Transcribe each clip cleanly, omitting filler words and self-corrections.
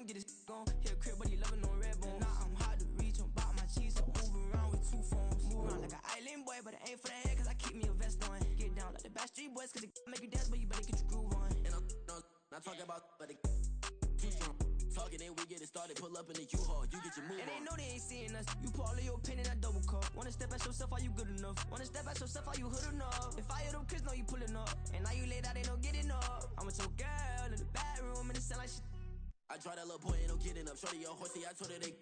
get his on. Hit a crib, but he loving on red bone. Now I'm hard to reach, I'm about my cheese, so move around with 2 phones. Move around like an island boy, but it ain't for the head, cause I keep me a vest on. Get down like the Backstreet Boys, cause it make you dance, but you better get your groove on. And I'm not talking about, but it too strong. Talking and we get it started, pull up in the U-Haul, you get your move on. And they know they ain't seeing us, you pull all of your pin in that double cup. Wanna step at yourself, are you good enough? Wanna step at yourself, are you hood enough? If I hear them kids know you pulling up, and now you laid out, they don't get enough. I'm with your girl in the bedroom, and it sound like shit. I try that little boy, ain't no getting up. Shorty, your horsey, I told her they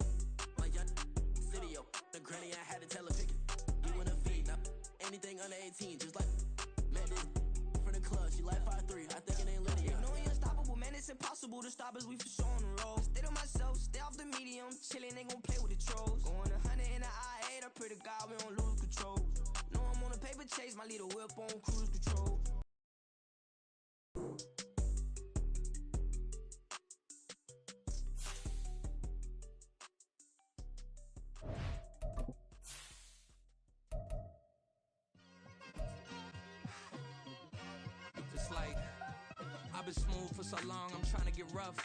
my young city, yo. The granny, I had to tell her pick it. You wanna feed, now anything under 18, just like met this from the club. She like 5'3", I think it ain't Lydia. You know you're unstoppable, man, it's impossible to stop us, we for sure on the road. Stay to myself, stay off the medium, chillin', they gon' play with the trolls. Going 100 in the I-8, I pray to God we don't lose control. Know I'm on a paper chase, my little whip on cruise control. I've been smooth for so long, I'm trying to get rough.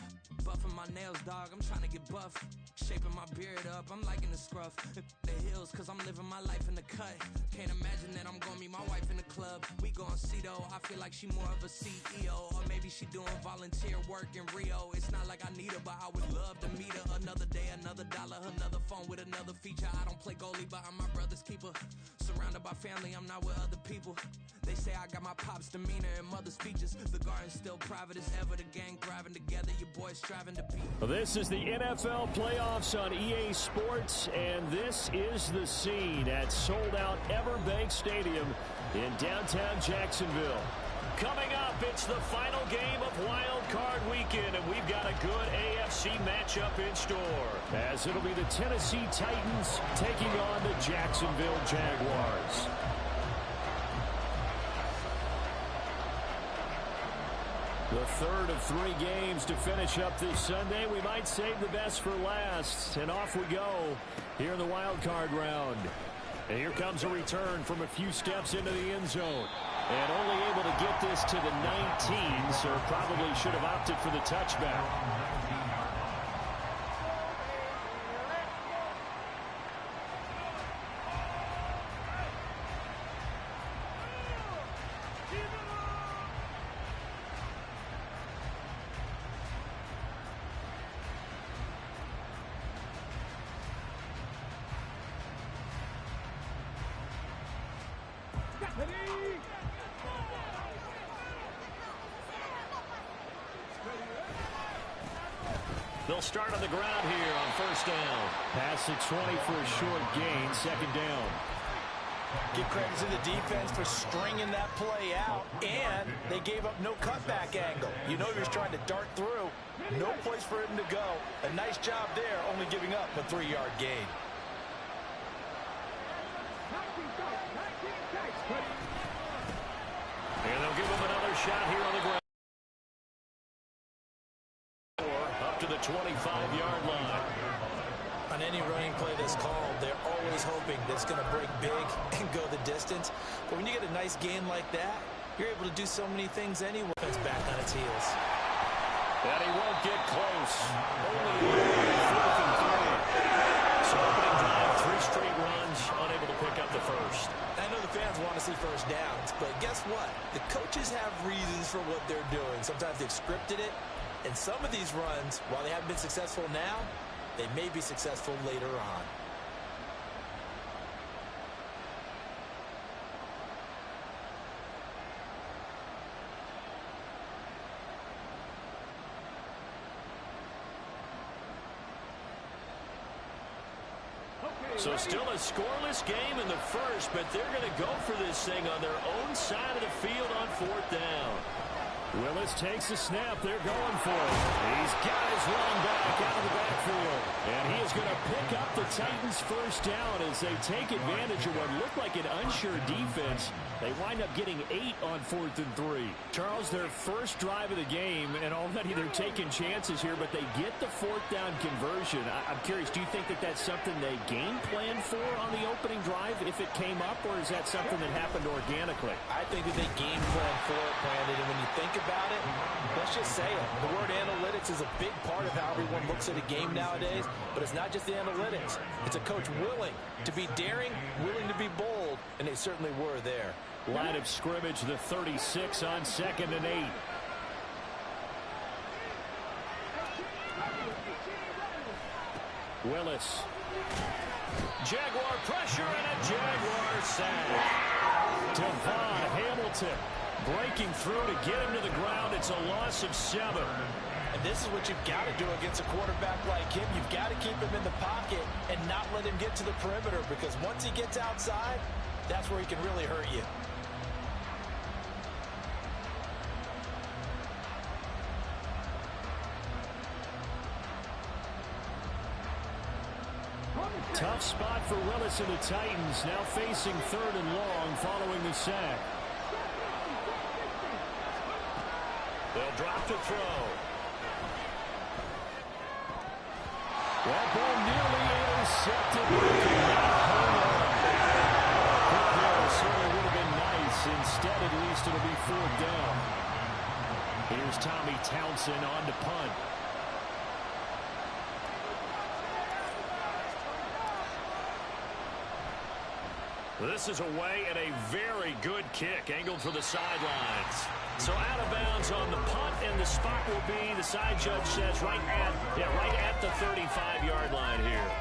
Buffing my nails, dog, I'm trying to get buff. Shaping my beard up, I'm liking the scruff. The hills, cause I'm living my life in the cut. Can't imagine that I'm gonna meet my wife in the club. We gon' see though, I feel like she more of a CEO. Or maybe she doing volunteer work in Rio. It's not like I need her, but I would love to meet her. Another day, another dollar, another phone with another feature. I don't play goalie, but I'm my brother's keeper. Surrounded by family, I'm not with other people. They say I got my pop's demeanor and mother's features. The garden's still private as ever, the gang thriving together, your boys striving to beat. Well, this is the NFL playoffs on EA Sports, and this is the scene at sold-out Everbank Stadium in downtown Jacksonville. Coming up, it's the final game of Wild Card Weekend, and we've got a good AFC matchup in store, as it'll be the Tennessee Titans taking on the Jacksonville Jaguars. The third of 3 games to finish up this Sunday. We might save the best for last. And off we go here in the wild card round. And here comes a return from a few steps into the end zone. And only able to get this to the 19, so probably should have opted for the touchback. They'll start on the ground here on first down. Pass at 20 for a short gain, second down. Give credit to the defense for stringing that play out, and they gave up no cutback angle. You know he was trying to dart through. No place for him to go. A nice job there, only giving up a 3-yard gain. And they'll give him another shot here on the ground. Up to the 25-yard line. On any running play that's called, they're always hoping that it's going to break big and go the distance. But when you get a nice gain like that, you're able to do so many things anyway. It's back on its heels. And he won't get close. Only 4th and 3. So opening drive, 3 straight runs, unable to pick up the first. I know the fans want to see first downs, but guess what? The coaches have reasons for what they're doing. Sometimes they've scripted it. And some of these runs, while they haven't been successful now, they may be successful later on. So still a scoreless game in the first, but they're going to go for this thing on their own side of the field on 4th down. Willis takes the snap. They're going for it. He's got his run back out of the backfield. And he is going to pick up the Titans' first down as they take advantage of what looked like an unsure defense. They wind up getting 8 on 4th and 3. Charles, their first drive of the game, and already they're taking chances here, but they get the 4th down conversion. I'm curious, do you think that that's something they game planned for on the opening drive if it came up, or is that something that happened organically? I think that they game planned for it, Brandon, and when you think about it, let's just say it. The word analytics analytics is a big part of how everyone looks at a game nowadays, but it's not just the analytics. It's a coach willing to be daring, willing to be bold, and they certainly were there. Line of scrimmage, the 36 on 2nd and 8. Willis. Jaguar pressure and a Jaguar sack. Devon Hamilton breaking through to get him to the ground. It's a loss of 7. And this is what you've got to do against a quarterback like him. You've got to keep him in the pocket and not let him get to the perimeter, because once he gets outside, that's where he can really hurt you. Tough spot for Willis and the Titans, now facing 3rd and long following the sack. They'll drop to throw. That ball nearly intercepted. Quick there certainly would have been nice. Instead, at least it'll be 4th down. Here's Tommy Townsend on to punt. This is away and a very good kick, angled for the sidelines. So out of bounds on the punt, and the spot will be, the side judge says, right at the 35-yard line here.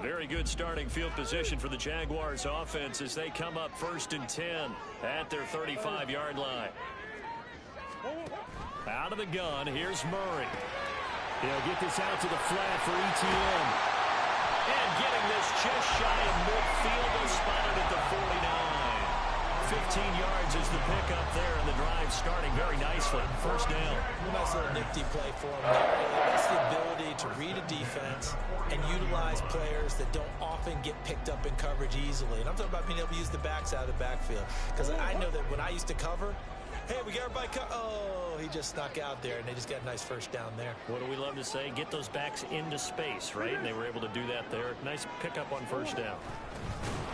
Very good starting field position for the Jaguars offense as they come up 1st and 10 at their 35-yard line. Out of the gun, here's Murray. He'll get this out to the flat for ETN. And getting this just shy of midfield, they'll spot it at the 49. 15 yards is the pickup there, and the drive starting very nicely. 1st down. A nice little nifty play for him there. That's the ability to read a defense and utilize players that don't often get picked up in coverage easily. And I'm talking about being able to use the backs out of the backfield. Because I know that when I used to cover, hey, we got everybody oh, he just snuck out there, and they just got a nice 1st down there. What do we love to say? Get those backs into space, right? And they were able to do that there. Nice pickup on 1st down.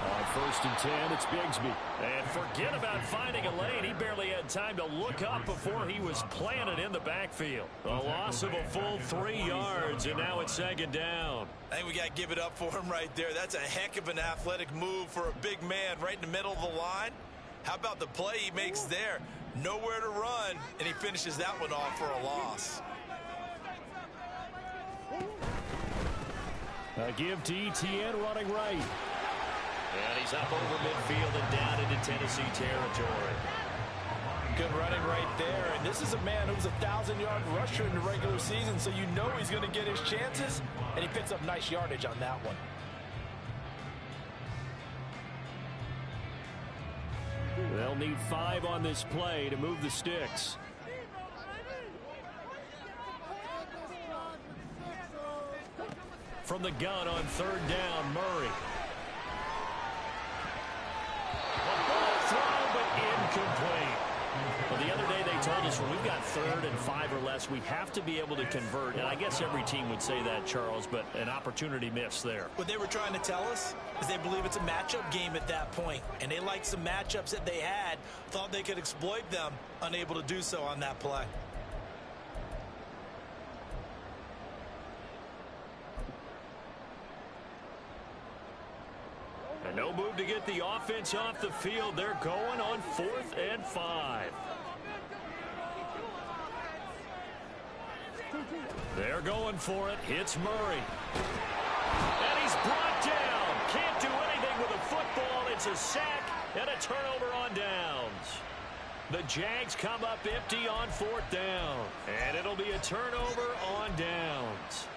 On 1st and 10, it's Bigsby. And forget about finding a lane. He barely had time to look up before he was planted in the backfield. A loss of a full 3 yards, and now it's 2nd down. I think we got to give it up for him right there. That's a heck of an athletic move for a big man right in the middle of the line. How about the play he makes there? Nowhere to run, and he finishes that one off for a loss. A give to ETN running right. And he's up over midfield and down into Tennessee territory. Good running right there, and this is a man who's a 1,000-yard rusher in the regular season, so you know he's going to get his chances, and he picks up nice yardage on that one. They'll need 5 on this play to move the sticks. From the gun on 3rd down, Murray. A ball throw, but incomplete. Well, the other day they told us when we've got 3rd and 5 or less, we have to be able to convert. And I guess every team would say that, Charles, but an opportunity missed there. What they were trying to tell us is they believe it's a matchup game at that point. And they liked some matchups that they had, thought they could exploit them, unable to do so on that play. And no move to get the offense off the field. They're going on 4th and 5. They're going for it. Hits Murray. And he's brought down. Can't do anything with a football. It's a sack and a turnover on downs. The Jags come up empty on 4th down. And it'll be a turnover on downs.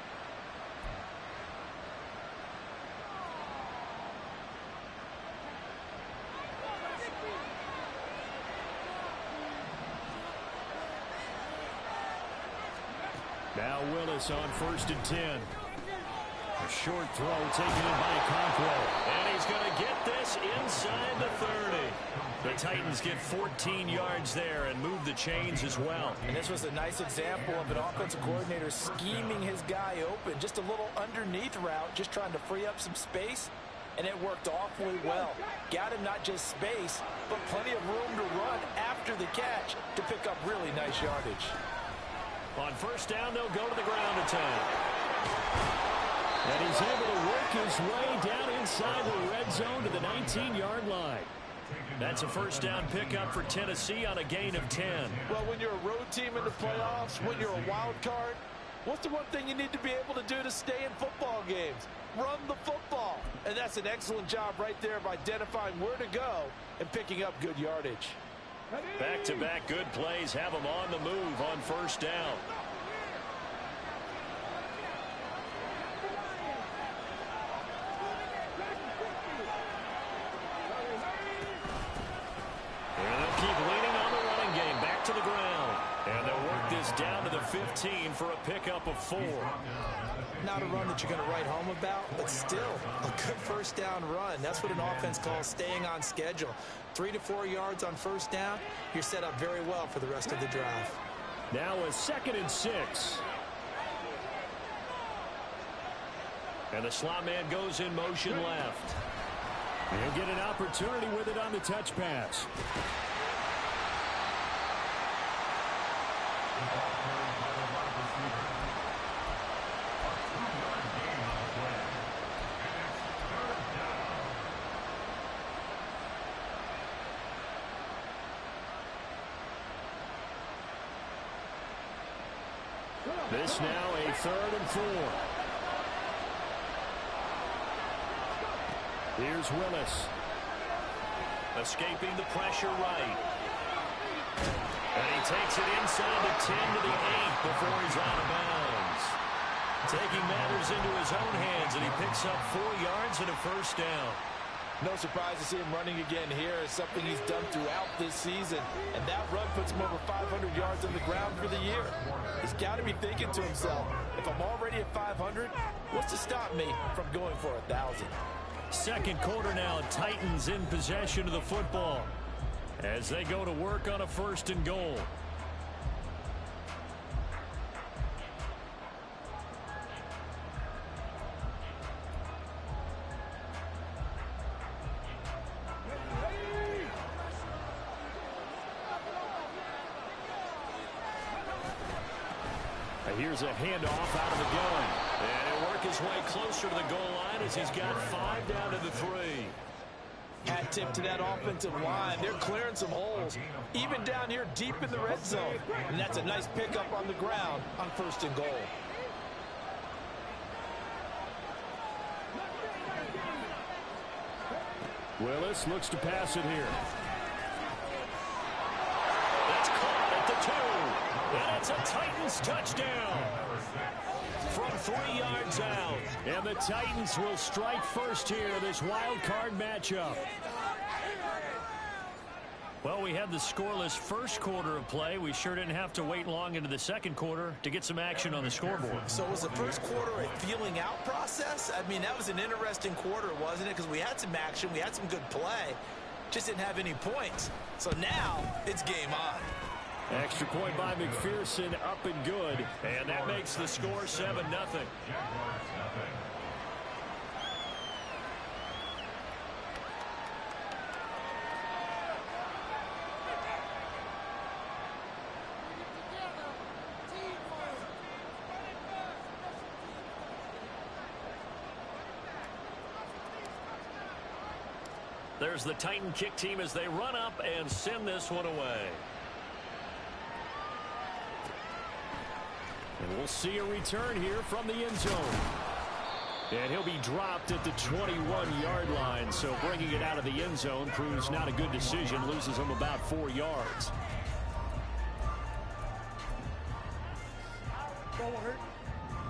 Now Willis on 1st and 10. A short throw taken in by Conquo. And he's going to get this inside the 30. The Titans get 14 yards there and move the chains as well. And this was a nice example of an offensive coordinator scheming his guy open. Just a little underneath route, just trying to free up some space. And it worked awfully well. Got him not just space, but plenty of room to run after the catch to pick up really nice yardage. On first down, they'll go to the ground attack. And he's able to work his way down inside the red zone to the 19-yard line. That's a first down pickup for Tennessee on a gain of 10. Well, when you're a road team in the playoffs, when you're a wild card, what's the one thing you need to be able to do to stay in football games? Run the football. And that's an excellent job right there of identifying where to go and picking up good yardage. Back-to-back good plays have them on the move on first down. And they'll keep leaning on the running game. Back to the ground. And they'll work this down to the 15 for a pickup of 4. Not a run that you're going to write home about, but still a good first down run. That's what an offense calls staying on schedule. 3 to 4 yards on first down, you're set up very well for the rest of the drive. Now a 2nd and 6. And the slot man goes in motion left. He'll get an opportunity with it on the touch pass. This now a 3rd and 4. Here's Willis. Escaping the pressure right. And he takes it inside the 10 to the 8 before he's out of bounds. Taking matters into his own hands, and he picks up 4 yards and a first down. No surprise to see him running again here. It's something he's done throughout this season. And that run puts him over 500 yards on the ground for the year. He's got to be thinking to himself, if I'm already at 500, what's to stop me from going for 1,000? Second quarter now, Titans in possession of the football as they go to work on a 1st and goal. Here's a handoff out of the gun. And he'll work his way closer to the goal line as he's got 5 down to the 3. Hat tip to that offensive line. They're clearing some holes, even down here deep in the red zone. And that's a nice pickup on the ground on 1st and goal. Willis looks to pass it here. That's caught at the 2. And it's a Titans touchdown from 3 yards out. And the Titans will strike first here in this wild card matchup. Well, we had the scoreless first quarter of play. We sure didn't have to wait long into the second quarter to get some action on the scoreboard. So was the first quarter a feeling out process? I mean, that was an interesting quarter, wasn't it? Because we had some action, we had some good play, just didn't have any points. So now it's game on. Extra point by McPherson, up and good. And that makes the score 7-0. There's the Titan kick team as they run up and send this one away. And we'll see a return here from the end zone. And he'll be dropped at the 21-yard line, so bringing it out of the end zone proves not a good decision, loses him about 4 yards.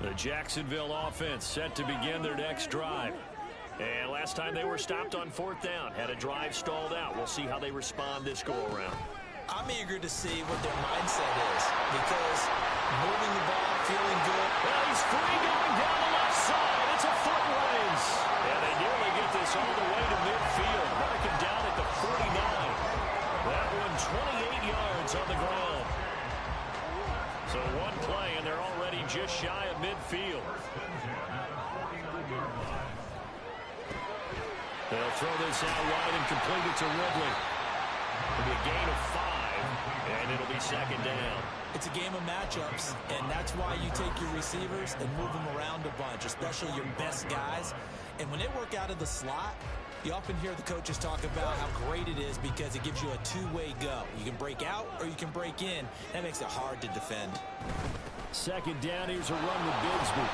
The Jacksonville offense set to begin their next drive. And last time they were stopped on 4th down, had a drive stalled out. We'll see how they respond this go-around. I'm eager to see what their mindset is, because moving the ball, feeling good. Well, he's free going down the left side, It's a foot race. And they nearly get this all the way to midfield. Marking down at the 49. That one 28 yards on the ground. So one play, and they're already just shy of midfield. They'll throw this out wide and complete it to Ridley. It'll be a gain of 5, and it'll be second down. It's a game of matchups, and that's why you take your receivers and move them around a bunch, especially your best guys. And when they work out of the slot, you often hear the coaches talk about how great it is because it gives you a two-way go. You can break out or you can break in. That makes it hard to defend. Second down, here's a run with Bigsby.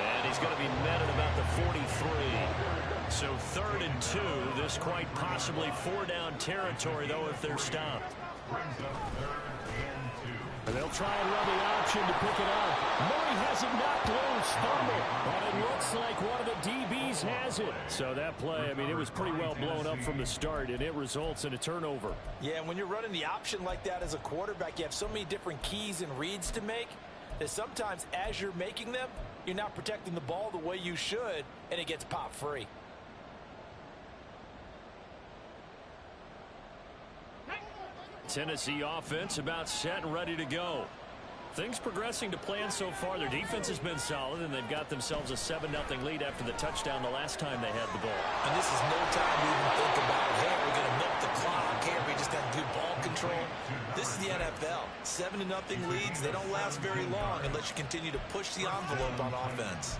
And he's going to be met at about the 43. So 3rd and 2. This quite possibly 4-down territory, though, if they're stopped. And they'll try and run the option to pick it up. Murray has it knocked loose, fumble. But it looks like one of the DBs has it. So that play, I mean, it was pretty well blown up from the start, and it results in a turnover. Yeah, and when you're running the option like that as a quarterback, you have so many different keys and reads to make that sometimes as you're making them, you're not protecting the ball the way you should, and it gets popped free. Tennessee offense about set and ready to go. Things progressing to plan so far. Their defense has been solid, and they've got themselves a 7-0 lead after the touchdown the last time they had the ball. And this is no time to even think about, hey, we're going to milk the clock. Hey, we just got to do ball control. This is the NFL. 7-0 leads, they don't last very long unless you continue to push the envelope on offense.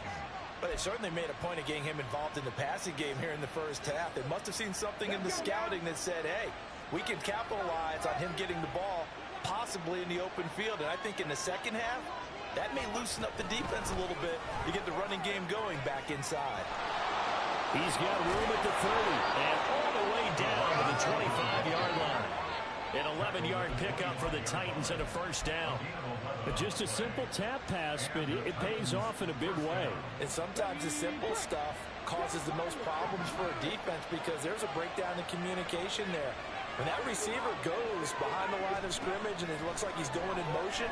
But they certainly made a point of getting him involved in the passing game here in the first half. They must have seen something in the scouting that said, hey, we can capitalize on him getting the ball possibly in the open field. And I think in the second half, that may loosen up the defense a little bit to get the running game going back inside. He's got room at the 30 and all the way down to the 25-yard line. An 11-yard pickup for the Titans and a first down. But just a simple tap pass, but it pays off in a big way. And sometimes the simple stuff causes the most problems for a defense because there's a breakdown in communication there. When that receiver goes behind the line of scrimmage and it looks like he's going in motion,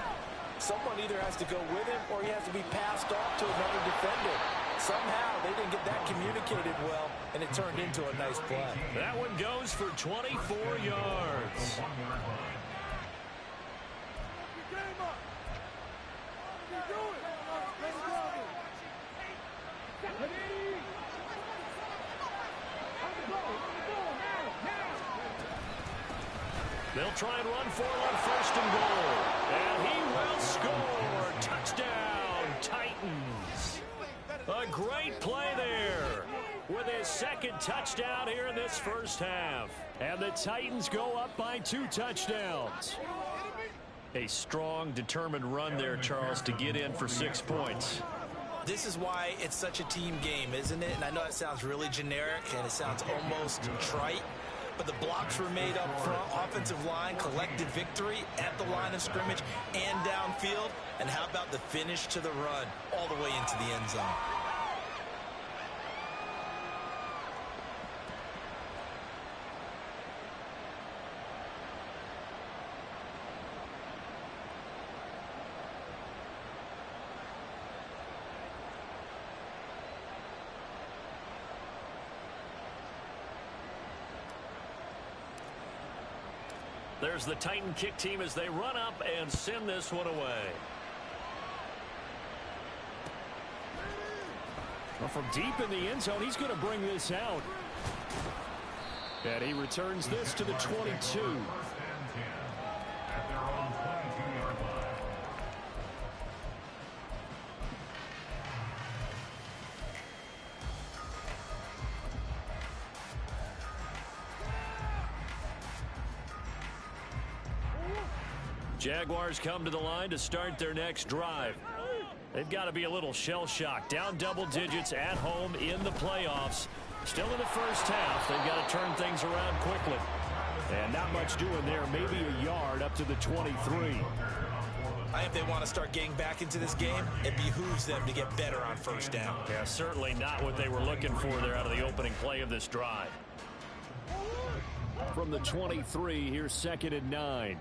someone either has to go with him or he has to be passed off to another defender. Somehow they didn't get that communicated well, and it turned into a nice play. That one goes for 24 yards. They'll try and run for it on 1st and goal. And he will score. Touchdown, Titans. A great play there with his second touchdown here in this first half. And the Titans go up by 2 touchdowns. A strong, determined run there, Charles, to get in for 6 points. This is why it's such a team game, isn't it? And I know it sounds really generic and it sounds almost trite, but the blocks were made up front, offensive line, collected victory at the line of scrimmage and downfield. And how about the finish to the run all the way into the end zone? There's the Titan kick team as they run up and send this one away. Well, from deep in the end zone, he's going to bring this out. And he returns this to the 22. Jaguars come to the line to start their next drive. They've got to be a little shell-shocked. Down double digits at home in the playoffs. Still in the first half. They've got to turn things around quickly. And not much doing there. Maybe a yard up to the 23. I think they want to start getting back into this game. It behooves them to get better on first down. Yeah, certainly not what they were looking for there out of the opening play of this drive. From the 23, here's 2nd and 9.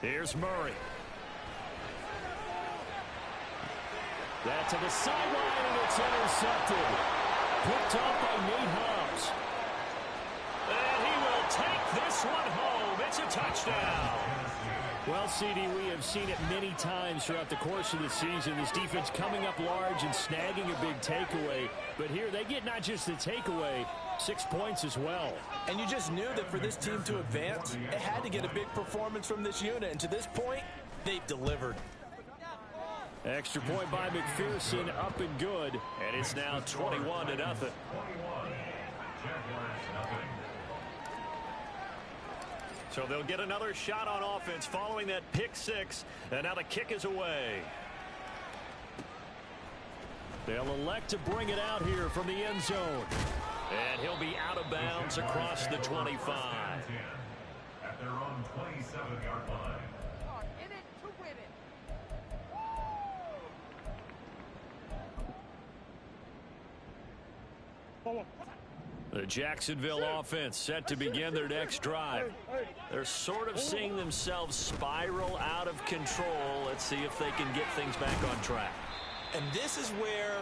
Here's Murray. That to the sideline, and it's intercepted. Picked off by Nate Hobbs. And he will take this one home. It's a touchdown. Well, CD, we have seen it many times throughout the course of the season. This defense coming up large and snagging a big takeaway. But here they get not just the takeaway, 6 points as well. And you just knew that for this team to advance, it had to get a big performance from this unit. And to this point, they've delivered. Extra point by McPherson, up and good. And it's now 21-0. So they'll get another shot on offense following that pick six. And now the kick is away. They'll elect to bring it out here from the end zone. And he'll be out of bounds across the 25. At their own 27-yard line. The Jacksonville offense set to begin their next drive. They're sort of seeing themselves spiral out of control. Let's see if they can get things back on track. And this is where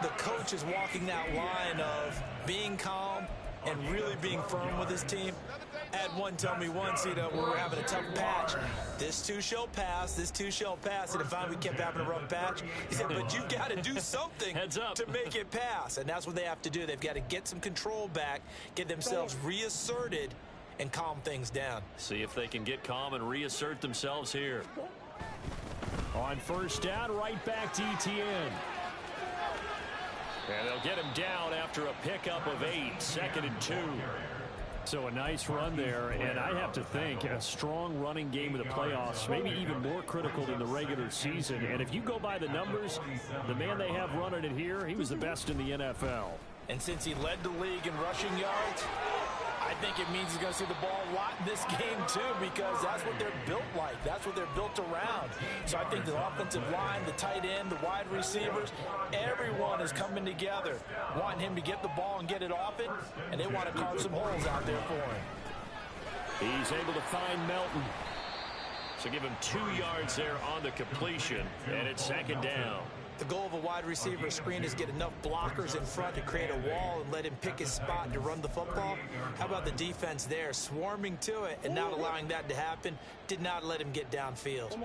the coach is walking that line of being calm and really being firm with his team. I had one tell me once, when we were having a tough patch, this too shall pass, this too shall pass. And if we kept having a rough patch, he said, but you've got to do something to make it pass. And that's what they have to do. They've got to get some control back, get themselves reasserted, and calm things down. See if they can get calm and reassert themselves here. On first down, right back to Etienne. And they'll get him down after a pickup of 8, 2nd and 2. So a nice run there, and I have to think a strong running game in the playoffs, maybe even more critical than the regular season. And if you go by the numbers, the man they have running it here, he was the best in the NFL. And since he led the league in rushing yards, I think it means he's going to see the ball a lot in this game, too, because that's what they're built like. That's what they're built around. So I think the offensive line, the tight end, the wide receivers, everyone is coming together, wanting him to get the ball and get it off it, and they want to carve some holes out there for him. He's able to find Melton. So give him 2 yards there on the completion, and it's 2nd down. The goal of a wide receiver screen is get enough blockers in front to create a wall and let him pick his spot to run the football. How about the defense there, swarming to it and not allowing that to happen? Did not let him get downfield.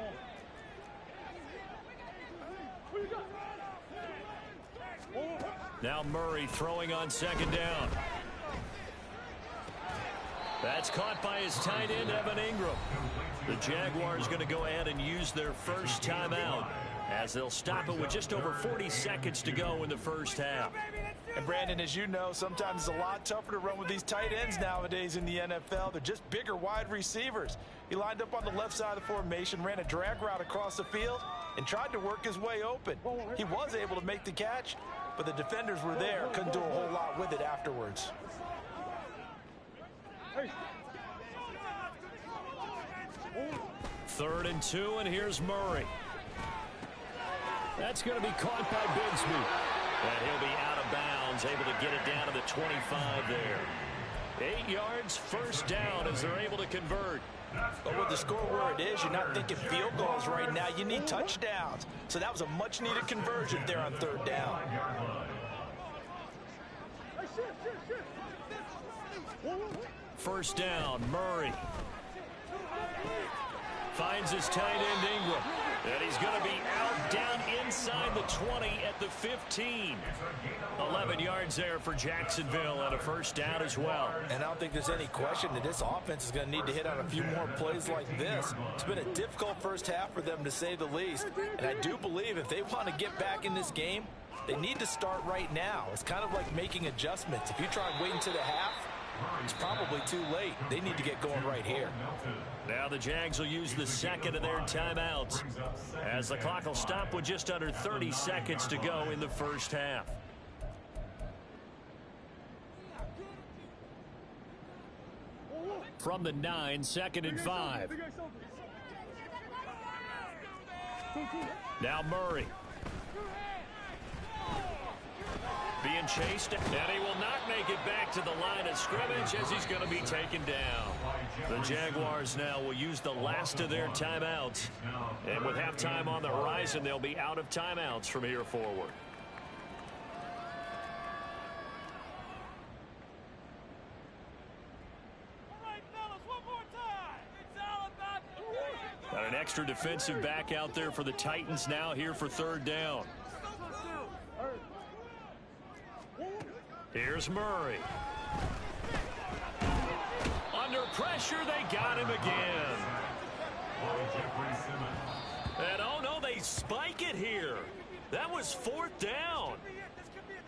Now Murray throwing on 2nd down. That's caught by his tight end, Evan Ingram. The Jaguars going to go ahead and use their first timeout, as they'll stop it with just over 40 seconds to go in the first half. And Brandon, as you know, sometimes it's a lot tougher to run with these tight ends nowadays in the NFL. They're just bigger wide receivers. He lined up on the left side of the formation, ran a drag route across the field, and tried to work his way open. He was able to make the catch, but the defenders were there. Couldn't do a whole lot with it afterwards. Third and 2, and here's Murray. That's going to be caught by Bigsby. And he'll be out of bounds, able to get it down to the 25 there. 8 yards, first down as they're able to convert. But with the score where it is, you're not thinking field goals right now. You need touchdowns. So that was a much-needed conversion there on 3rd down. First down, Murray. Finds his tight end, Ingram. And he's going to be out down inside the 20 at the 15. 11 yards there for Jacksonville and a first down as well. And I don't think there's any question that this offense is going to need to hit on a few more plays like this. It's been a difficult first half for them, to say the least. And I do believe if they want to get back in this game, they need to start right now. It's kind of like making adjustments. If you try and wait until the half, it's probably too late. They need to get going right here. Now the Jags will use the second of their timeouts, as the clock will stop with just under 30 seconds to go in the first half. From the 9, 2nd and 5. Now Murray. being chased, and he will not make it back to the line of scrimmage as he's going to be taken down. The Jaguars now will use the last of their timeouts, and with halftime on the horizon, they'll be out of timeouts from here forward. Got an extra defensive back out there for the Titans now here for third down. Here's Murray. Under pressure, they got him again. And oh no, they spike it here. That was fourth down.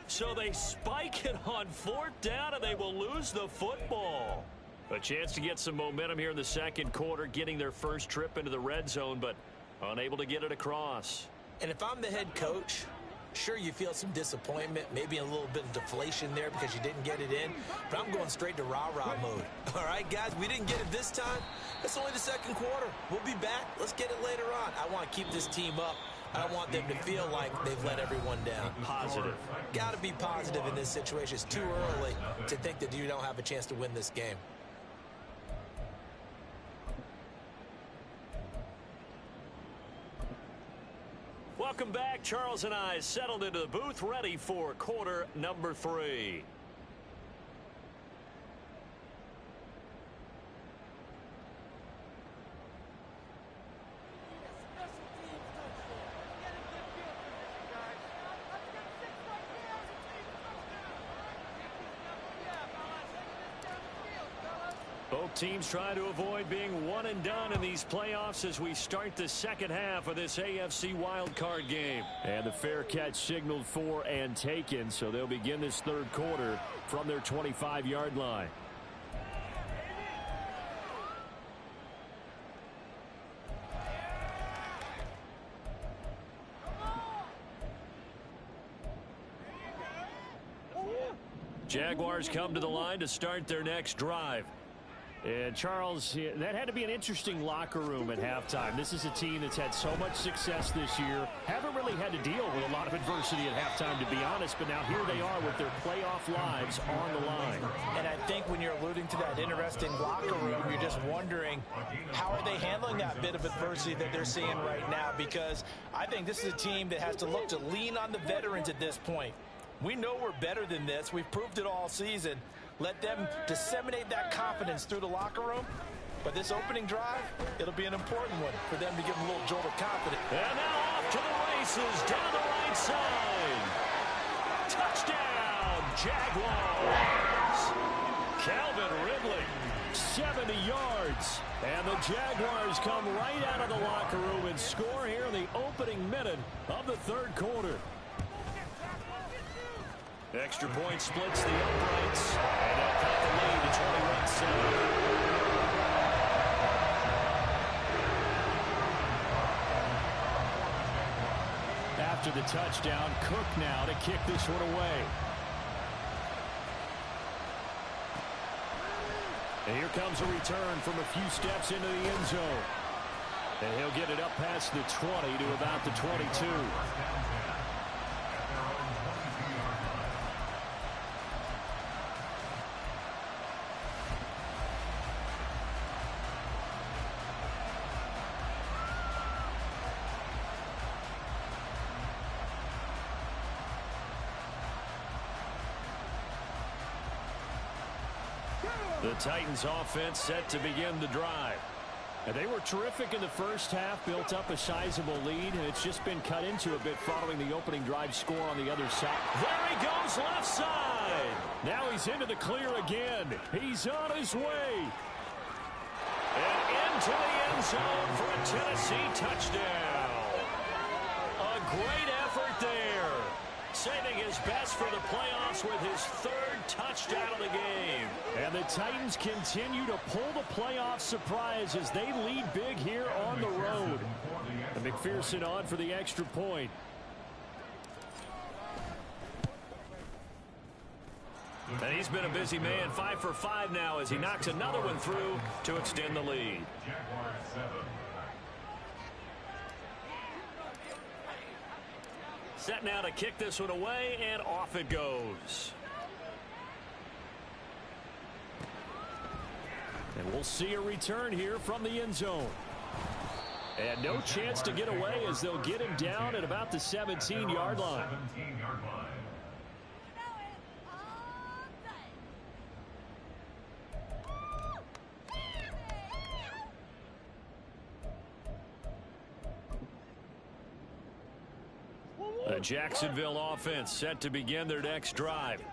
So they spike it on fourth down and they will lose the football. A chance to get some momentum here in the second quarter, getting their first trip into the red zone, but unable to get it across. And if I'm the head coach, sure, you feel some disappointment, maybe a little bit of deflation there because you didn't get it in, but I'm going straight to rah-rah mode. All right, guys, we didn't get it this time. It's only the second quarter. We'll be back. Let's get it later on. I want to keep this team up. I don't want them to feel like they've let everyone down. Positive. Got to be positive in this situation. It's too early to think that you don't have a chance to win this game. Welcome back. Charles and I settled into the booth, ready for quarter number 3. Both teams trying to avoid being one and done in these playoffs as we start the second half of this AFC wildcard game. And the fair catch signaled for and taken, so they'll begin this third quarter from their 25-yard line. Jaguars come to the line to start their next drive. And, Charles, that had to be an interesting locker room at halftime. This is a team that's had so much success this year. Haven't really had to deal with a lot of adversity at halftime, to be honest. But now here they are with their playoff lives on the line. And I think when you're alluding to that interesting locker room, you're just wondering, how are they handling that bit of adversity that they're seeing right now? Because I think this is a team that has to look to lean on the veterans at this point. We know we're better than this. We've proved it all season. Let them disseminate that confidence through the locker room. But this opening drive, it'll be an important one for them to give them a little jolt of confidence. And now off to the races down the right side. Touchdown, Jaguars. Calvin Ridley, 70 yards. And the Jaguars come right out of the locker room and score here in the opening minute of the third quarter. Extra point splits the uprights, and they'll cut the lead to 21-7. After the touchdown, Cook now to kick this one away. And here comes a return from a few steps into the end zone. And he'll get it up past the 20 to about the 22. The Titans offense set to begin the drive. And they were terrific in the first half, built up a sizable lead, and it's just been cut into a bit following the opening drive score on the other side. There he goes, left side. Now he's into the clear again. He's on his way. And into the end zone for a Tennessee touchdown. A great effort there. Saving his best for the playoffs with his third touchdown of the game. And the Titans continue to pull the playoff surprise as they lead big here on the road. And McPherson on for the extra point. And he's been a busy man, 5 for 5 now as he knocks another one through to extend the lead. Set now to kick this one away, and off it goes. And we'll see a return here from the end zone. And no chance to get away as they'll get him down at about the 17-yard line. 17-yard line. The Jacksonville offense set to begin their next drive.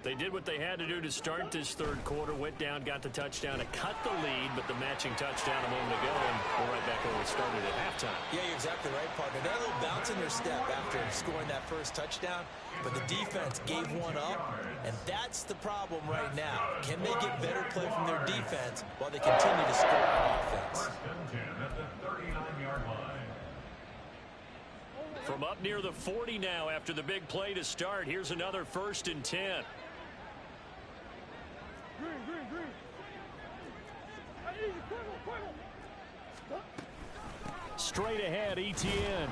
They did what they had to do to start this third quarter, went down, got the touchdown to cut the lead, but the matching touchdown a moment ago, and we're right back where we started at halftime. Yeah, you're exactly right, partner. They had a little bounce in their step after scoring that first touchdown, but the defense gave one up, and that's the problem right now. Can they get better play from their defense while they continue to score on offense? First and 10 at the 39-yard line. From up near the 40 now after the big play to start, here's another 1st and 10. Straight ahead, Etienne.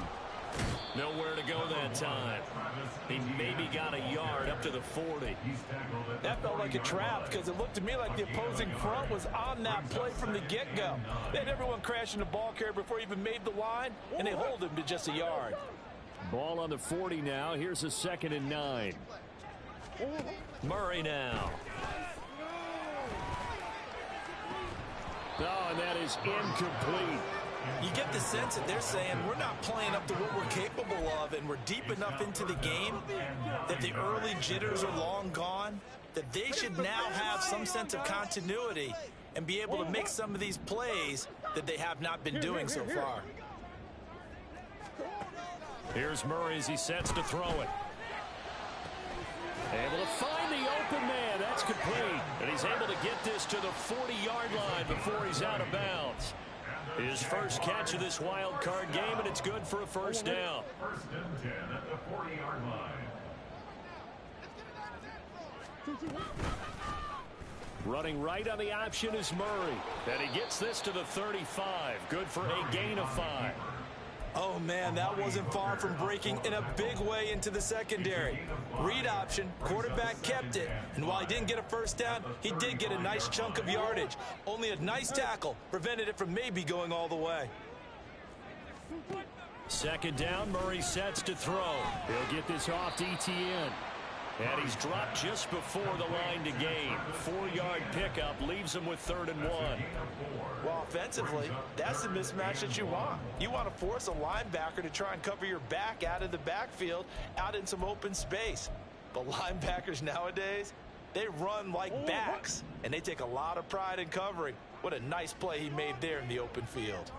Nowhere to go that time. He maybe got a yard up to the 40. That felt like a trap because it looked to me like the opposing front was on that play from the get-go. They had everyone crashing the ball carrier before he even made the line, and they hold him to just a yard. Ball on the 40 now. Here's a 2nd and 9. Murray now. Oh, and that is incomplete. You get the sense that they're saying we're not playing up to what we're capable of, and we're deep enough into the game that the early jitters are long gone, that they should now have some sense of continuity and be able to make some of these plays that they have not been doing so far. Here's Murray as he sets to throw it. Able to find the open man. That's complete. And he's able to get this to the 40-yard line before he's out of bounds. His first catch of this wild card game, and it's good for a first down. First and 10 at the 40-yard line. Running right on the option is Murray. And he gets this to the 35. Good for a gain of 5. Oh, man, that wasn't far from breaking in a big way into the secondary. Read option, quarterback kept it, and while he didn't get a first down, he did get a nice chunk of yardage. Only a nice tackle prevented it from maybe going all the way. 2nd down, Murray sets to throw. He'll get this off to Etienne. And he's dropped just before the line to gain. 4-yard pickup leaves him with 3rd and 1. Well, offensively, that's the mismatch that you want. You want to force a linebacker to try and cover your back out of the backfield, out in some open space. But linebackers nowadays, they run like backs, and they take a lot of pride in covering. What a nice play he made there in the open field.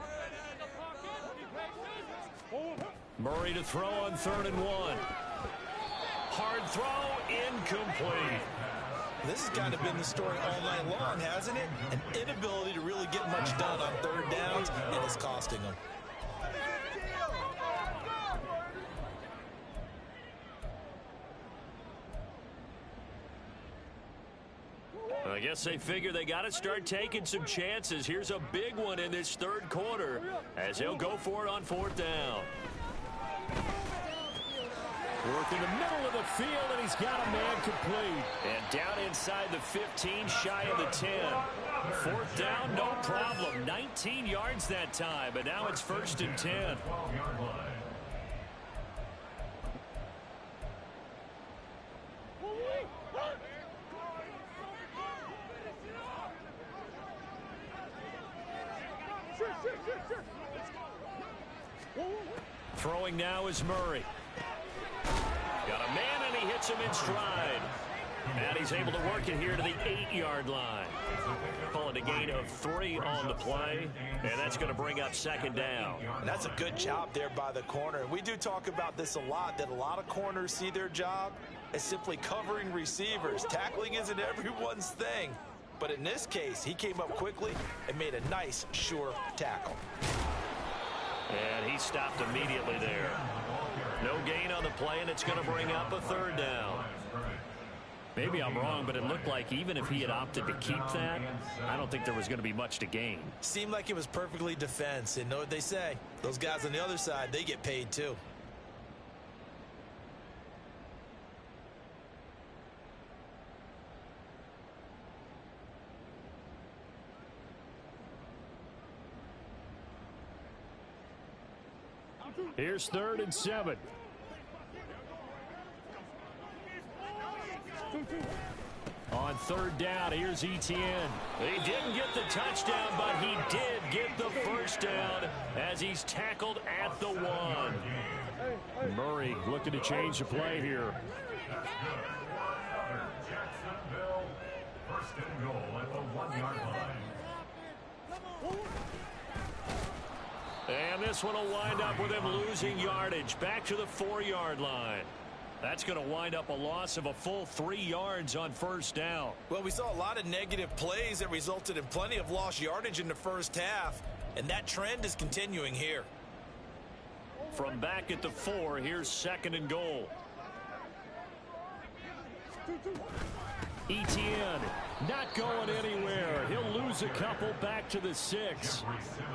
Murray to throw on 3rd and 1. Hard throw, incomplete. This has kind of been the story all night long, hasn't it? An inability to really get much done on 3rd downs, and it's costing them. I guess they figure they got to start taking some chances. Here's a big one in this 3rd quarter as he'll go for it on 4th down. Work in the middle of the field, and he's got a man complete. And down inside the 15, shy of the 10. 4th down, no problem. 19 yards that time, but now it's 1st and 10. 12-yard line. Throwing now is Murray. Got a man, and he hits him in stride. And he's able to work it here to the 8-yard line. Calling a gain of 3 on the play, and that's going to bring up 2nd down. And that's a good job there by the corner. And we do talk about this a lot, that a lot of corners see their job as simply covering receivers. Tackling isn't everyone's thing. But in this case, he came up quickly and made a nice, sure tackle. And he stopped immediately there. No gain on the play, and it's going to bring up a 3rd down. Maybe I'm wrong, but it looked like even if he had opted to keep that, I don't think there was going to be much to gain. Seemed like it was perfectly defense, and know what they say. Those guys on the other side, they get paid too. Here's 3rd and 7. On 3rd down, here's Etienne. He didn't get the touchdown, but he did get the first down as he's tackled at the 1. Murray looking to change the play here. Jacksonville, 1st and goal at the 1-yard line. And this one will wind up with him losing yardage back to the 4-yard line. That's going to wind up a loss of a full 3 yards on 1st down. Well, we saw a lot of negative plays that resulted in plenty of lost yardage in the first half, and that trend is continuing here. From back at the 4, here's 2nd and goal. Etienne not going anywhere. He'll lose a couple back to the 6.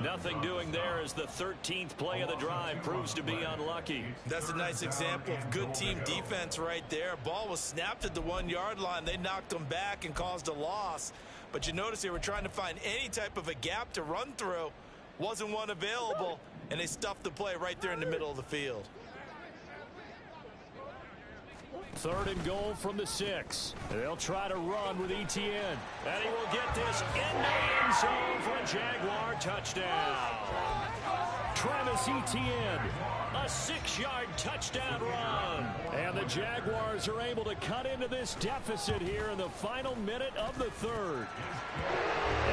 Nothing doing there as the 13th play of the drive proves to be unlucky. That's a nice example of good team defense right there. Ball was snapped at the 1-yard line. They knocked them back and caused a loss. But you notice they were trying to find any type of a gap to run through. Wasn't one available, and they stuffed the play right there in the middle of the field. 3rd and goal from the 6. They'll try to run with Etienne. And he will get this in the end zone for a Jaguar touchdown. Travis Etienne, a 6-yard touchdown run. And the Jaguars are able to cut into this deficit here in the final minute of the 3rd.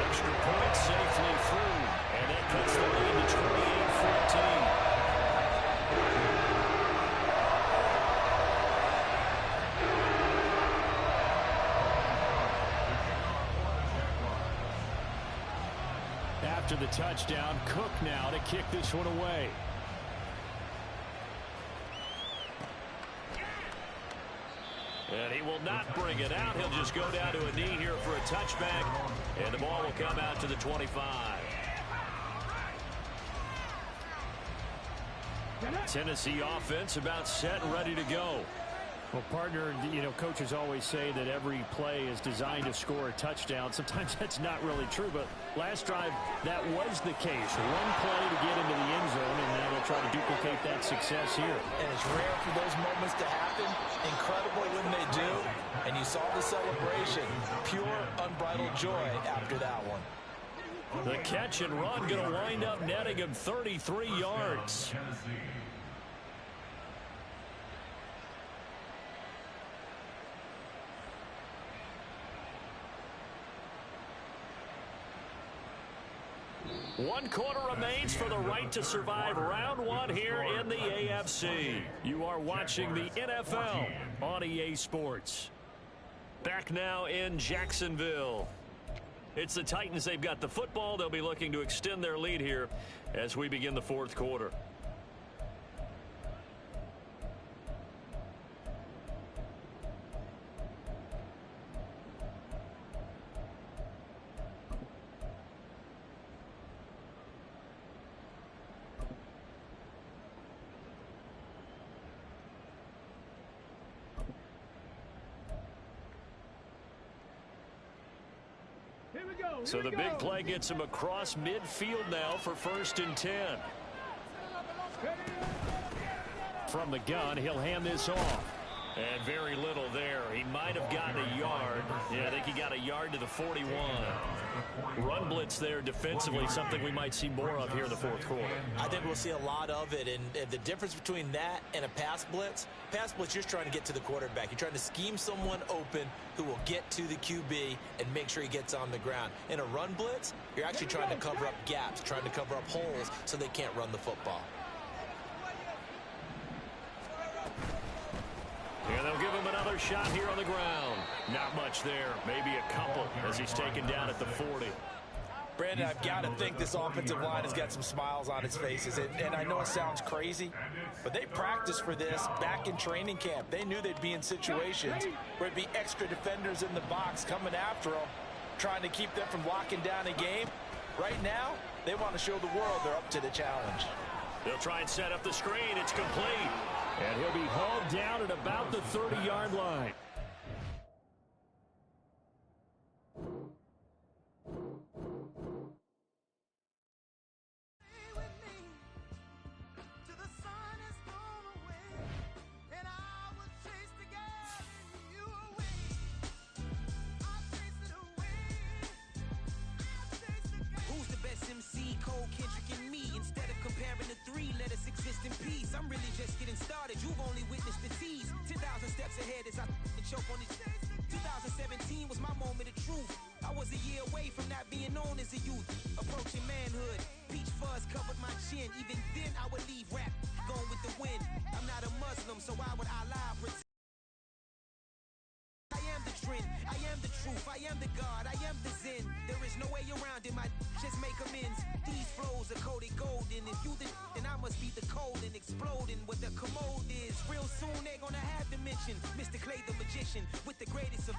Extra point safely through. And that cuts the lead to 28-14. After the touchdown, Cook now to kick this one away. And he will not bring it out. He'll just go down to a knee here for a touchback. And the ball will come out to the 25. Tennessee offense about set and ready to go. Well, partner, you know, coaches always say that every play is designed to score a touchdown. Sometimes that's not really true, but last drive, that was the case. One play to get into the end zone, and now they'll try to duplicate that success here. And it's rare for those moments to happen. Incredible when they do. And you saw the celebration. Pure, unbridled joy after that one. The catch and run going to wind up netting him 33 yards. One quarter remains for the right to survive round 1 here in the AFC. You are watching the NFL on EA Sports. Back now in Jacksonville. It's the Titans. They've got the football. They'll be looking to extend their lead here as we begin the 4th quarter. So the big play gets him across midfield now for 1st and 10. From the gun, he'll hand this off. And very little there. He might have gotten a yard. Yeah, I think he got a yard to the 41. Run blitz there defensively, something we might see more of here in the 4th quarter. I think we'll see a lot of it. And the difference between that and a pass blitz, you're just trying to get to the quarterback. You're trying to scheme someone open who will get to the QB and make sure he gets on the ground. In a run blitz, you're actually trying to cover up gaps, trying to cover up holes so they can't run the football. And they'll give him another shot here on the ground. Not much there. Maybe a couple as he's taken down at the 40. Brandon, I've got to think this offensive line has got some smiles on its faces. And I know it sounds crazy, but they practiced for this back in training camp. They knew they'd be in situations where it'd be extra defenders in the box coming after them, trying to keep them from locking down a game. Right now, they want to show the world they're up to the challenge. They'll try and set up the screen. It's complete. And he'll be hauled down at about the 30-yard line. Cole, Kendrick, and me. Instead of comparing the three, let us exist in peace. I'm really just getting started. You've only witnessed the tease. 10,000 steps ahead as I choke on these. 2017 was my moment of truth. I was a year away from not being known as a youth. Approaching manhood, peach fuzz covered my chin. Even then I would leave rap going with the wind. I'm not a Muslim, so why would Allah pretend? I am the trend, I am the truth, I am the God, I am the Zen. There is no way around it, my just make amends. These flows are coated golden. If you then I must be the cold and exploding what the commode is. Real soon they're gonna have to mention Mr. Clay the magician with the greatest of